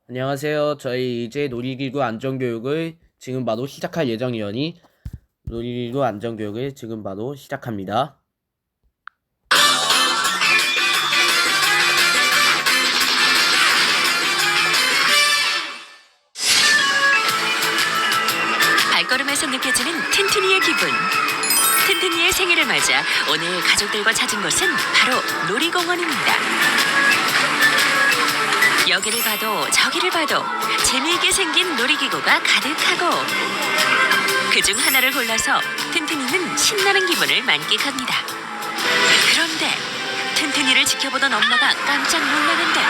안녕하세요. 저희 이제 놀이기구 안전교육을 지금 바로 시작할 예정이오니 놀이기구 안전교육을 지금 바로 시작합니다. 발걸음에서 느껴지는 튼튼이의 기분. 튼튼이의 생일을 맞아 오늘 가족들과 찾은 곳은 바로 놀이공원입니다. 여기를 봐도 저기를 봐도 재미있게 생긴 놀이기구가 가득하고 그중 하나를 골라서 튼튼이는 신나는 기분을 만끽합니다. 그런데 튼튼이를 지켜보던 엄마가 깜짝 놀라는데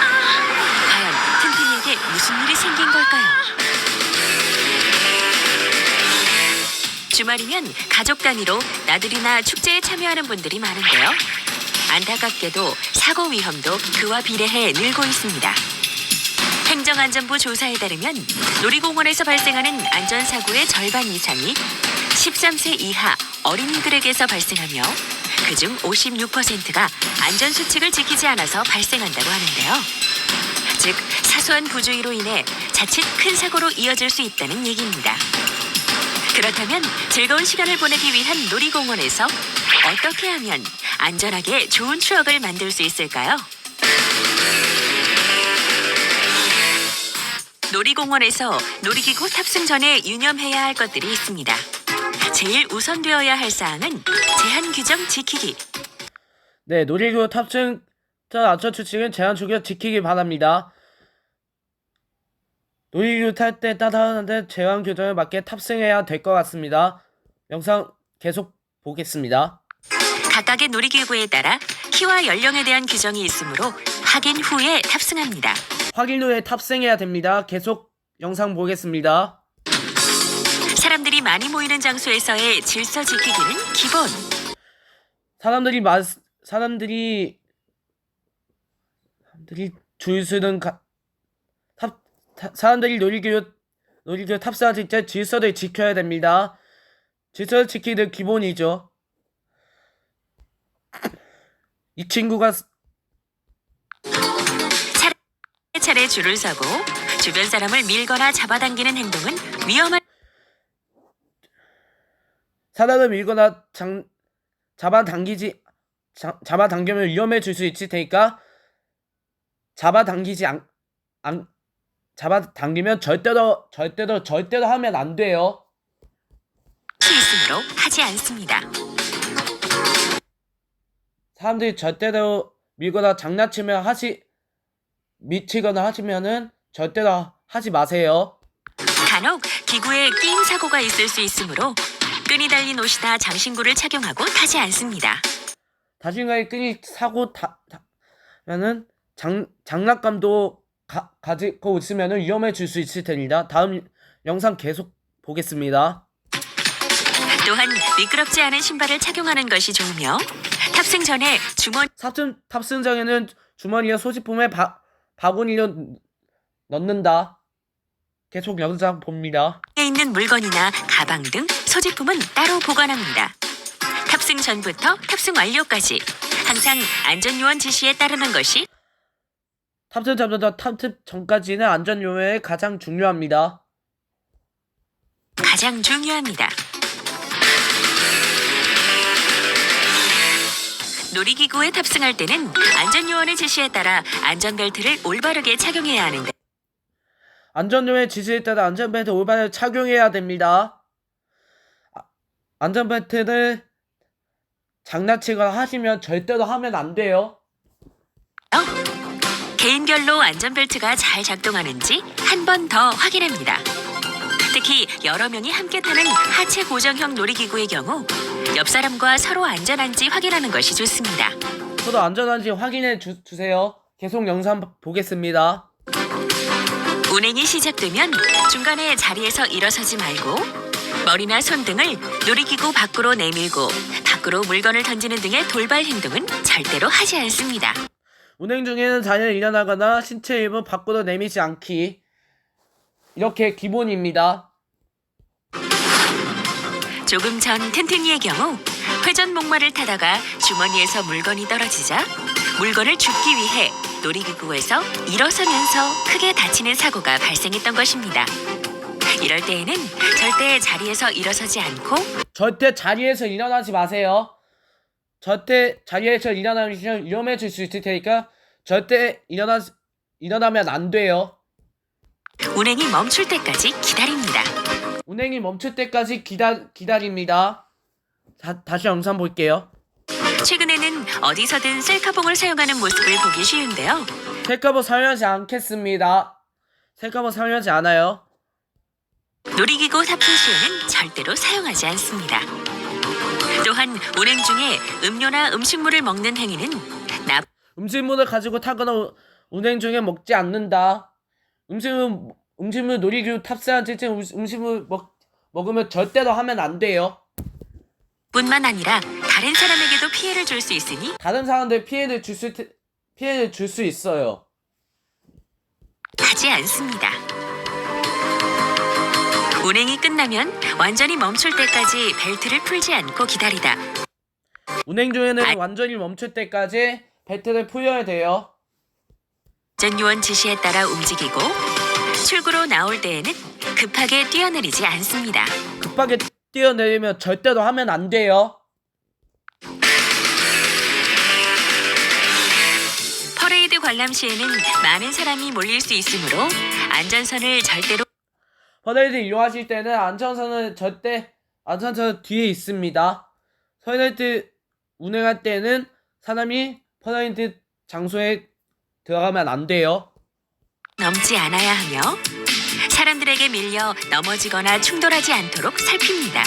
과연 튼튼이에게 무슨 일이 생긴 걸까요? 주말이면 가족 단위로 나들이나 축제에 참여하는 분들이 많은데요. 안타깝게도 사고 위험도 그와 비례해 늘고 있습니다. 행정안전부 조사에 따르면 놀이공원에서 발생하는 안전사고의 절반 이상이 13세 이하 어린이들에게서 발생하며 그중 56%가 안전수칙을 지키지 않아서 발생한다고 하는데요. 즉, 사소한 부주의로 인해 자칫 큰 사고로 이어질 수 있다는 얘기입니다. 그렇다면 즐거운 시간을 보내기 위한 놀이공원에서 어떻게 하면 안전하게 좋은 추억을 만들 수 있을까요? 놀이공원에서 놀이기구 탑승 전에 유념해야 할 것들이 있습니다. 제일 우선되어야 할 사항은 제한 규정 지키기. 네, 놀이기구 탑승 전 안전수칙은 제한 규정 지키기 바랍니다. 놀이기구 탈 때 따라하는데 제한 규정에 맞게 탑승해야 될 것 같습니다. 영상 계속 보겠습니다. 각각의 놀이기구에 따라 키와 연령에 대한 규정이 있으므로 확인 후에 탑승합니다. 확인 후에 탑승해야 됩니다. 계속 영상 보겠습니다. 사람들이 많이 모이는 장소에서의 질서 지키기는 기본. 사람들이 줄 서는 사람들이 놀이기구 탑승할 때 질서를 지켜야 됩니다. 질서를 지키는 기본이죠. 이 친구가 차례 줄을 서고 주변 사람을 밀거나 잡아당기는 행동은 위험한 사람을 밀거나 잡아당기면 위험해질 수 있을 테니까 잡아당기면 절대로 하면 안 돼요. 수 있으므로 하지 않습니다. 사람들이 절대로 밀거나 미치거나 하시면은 절대로 하지 마세요. 간혹 기구에 끼임 사고가 있을 수 있으므로 끈이 달린 옷이나 장신구를 착용하고 타지 않습니다. 자신감이 끈이 사고 면은 장난감도 가지고 있으면 위험해질 수 있을 테니까 다음 영상 계속 보겠습니다. 또한 미끄럽지 않은 신발을 착용하는 것이 좋으며 탑승 전에 탑승장에는 주머니에 소지품에 바구니를 넣는다. 계속 영상 봅니다. 에 있는 물건이나 가방 등 소지품은 따로 보관합니다. 탑승 전부터 탑승 완료까지 항상 안전요원 지시에 따르는 것이 탑승 전까지는 안전요원이 가장 중요합니다. 놀이기구에 탑승할 때는 안전요원의 지시에 따라 안전벨트를 올바르게 착용해야 하는데 안전요원의 지시에 따라 안전벨트 올바르게 착용해야 됩니다. 안전벨트를 장난치거나 하시면 절대로 하면 안 돼요. 개인별로 안전벨트가 잘 작동하는지 한 번 더 확인합니다. 특히 여러 명이 함께 타는 하체 고정형 놀이기구의 경우 옆 사람과 서로 안전한지 확인하는 것이 좋습니다. 서로 안전한지 확인해 주세요. 계속 영상 보겠습니다. 운행이 시작되면 중간에 자리에서 일어서지 말고 머리나 손 등을 놀이기구 밖으로 내밀고 밖으로 물건을 던지는 등의 돌발 행동은 절대로 하지 않습니다. 운행 중에는 자리에 일어나거나 신체 일부 밖으로 내밀지 않기. 이렇게 기본입니다. 조금 전 튼튼이의 경우 회전 목마를 타다가 주머니에서 물건이 떨어지자 물건을 줍기 위해 놀이기구에서 일어서면서 크게 다치는 사고가 발생했던 것입니다. 이럴 때에는 절대 자리에서 일어서지 않고 절대 자리에서 일어나지 마세요. 절대 자리에서 일어나면 위험해질 수 있을 테니까 절대 일어나면 안 돼요. 운행이 멈출 때까지 기다립니다. 운행이 멈출 때까지 기다립니다. 다시 영상 볼게요. 최근에는 어디서든 셀카봉을 사용하는 모습을 보기 쉬운데요. 셀카봉 사용하지 않겠습니다. 셀카봉 사용하지 않아요. 놀이기구 탑승 시에는 절대로 사용하지 않습니다. 또한 운행 중에 음료나 음식물을 먹는 행위는 음식물을 가지고 타거나 운행 중에 먹지 않는다. 음식물 놀이기구 탑승한 직전 음식물 먹으면 절대로 하면 안 돼요. 뿐만 아니라 다른 사람에게도 피해를 줄 수 있으니 다른 사람들 피해를 줄 수 있어요. 하지 않습니다. 운행이 끝나면 완전히 멈출 때까지 벨트를 풀지 않고 기다리다. 운행 중에는 완전히 멈출 때까지 벨트를 풀어야 돼요. 안전요원 지시에 따라 움직이고 출구로 나올 때에는 급하게 뛰어내리지 않습니다. 급하게 뛰어내리면 절대로 하면 안 돼요. 퍼레이드 관람 시에는 많은 사람이 몰릴 수 있으므로 안전선을 절대로 퍼레이드 이용하실 때는 안전선 뒤에 있습니다. 퍼레이드 운행할 때는 사람이 퍼레이드 장소에 들어가면 안 돼요. 넘지 않아야 하며 사람들에게 밀려 넘어지거나 충돌하지 않도록 살핍니다.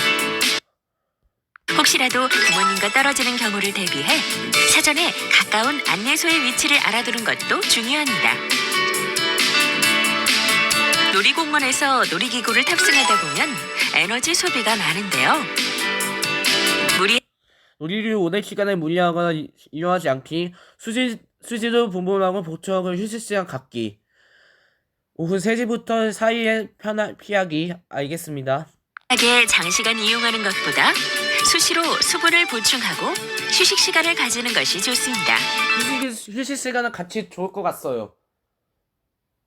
혹시라도 부모님과 떨어지는 경우를 대비해 사전에 가까운 안내소의 위치를 알아두는 것도 중요합니다. 놀이공원에서 놀이기구를 탑승하다 보면 에너지 소비가 많은데요. 놀이기구 운행 시간에 무리하거나 이용하지 않기, 수시로 분분하고 보충하고 휴식 시간 갖기, 오후 3시부터 사이에 피하기. 알겠습니다. 하게 장시간 이용하는 것보다 수시로 수분을 보충하고 휴식 시간을 가지는 것이 좋습니다. 휴식 시간은 같이 좋을 것 같아요.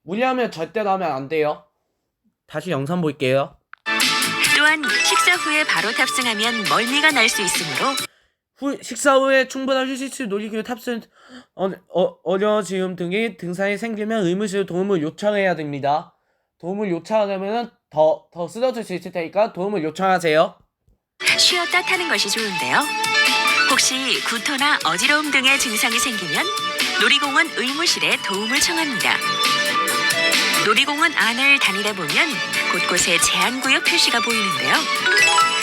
무리하면 절대로 하면 안 돼요. 다시 영상 볼게요. 또한 식사 후에 바로 탑승하면 멀미가 날 수 있으므로 식사 후에 충분한 휴식 시 놀이기구 탑승 어려워짐 등의 증상이 생기면 의무실로 도움을 요청해야 됩니다. 도움을 요청하려면 더 쓰러질 수 있을 테니까 도움을 요청하세요. 쉬었다 타는 것이 좋은데요. 혹시 구토나 어지러움 등의 증상이 생기면 놀이공원 의무실에 도움을 청합니다. 놀이공원 안을 다니다 보면 곳곳에 제한구역 표시가 보이는데요.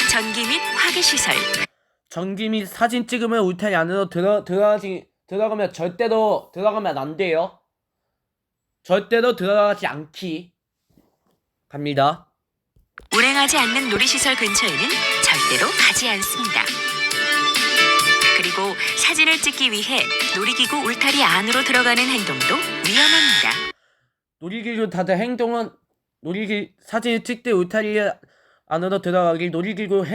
전기 및 화기시설, 전기 및 사진 찍으면 울타리 안으로 들어가면 절대로 들어가면 안 돼요. 절대로 들어가지 않기. 갑니다. 운행하지 않는 놀이시설 근처에는 절대로 가지 않습니다. 그리고 사진을 찍기 위해 놀이기구 울타리 안으로 들어가는 행동도 위험합니다. 놀이기구 다들 행동은 사진을 찍을 때 울타리 안으로 들어가기, 놀이기구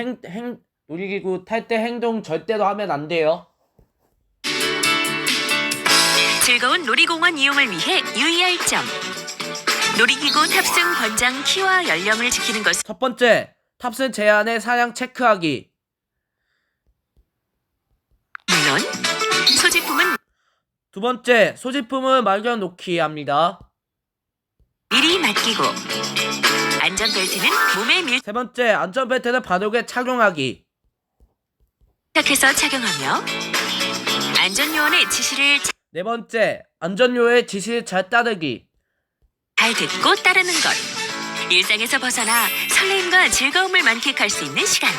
탈 때 행동 절대로 하면 안 돼요. 즐거운 놀이공원 이용을 위해 유의할 점. 놀이기구 탑승 권장 키와 연령을 지키는 것. 첫 번째, 탑승 제한의 사양 체크하기. 물론 소지품은 두 번째, 소지품을 맡겨놓기 합니다. 미리 맡기고 안전벨트는 몸에 세 번째, 안전벨트를 바르게 착용하기. 밀착해서 착용하며 안전요원의 지시를 네 번째, 안전요의 지시를 잘 따르기. 잘 듣고 따르는 것. 일상에서 벗어나 설레임과 즐거움을 만끽할 수 있는 시간.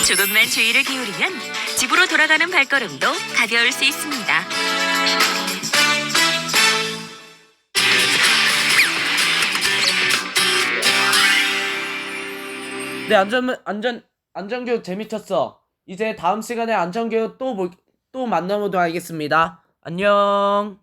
조금만 주의를 기울이면 집으로 돌아가는 발걸음도 가벼울 수 있습니다. 네, 안전교육 재밌었어. 이제 다음 시간에 안전교육 또 만나보도록 하겠습니다. 안녕.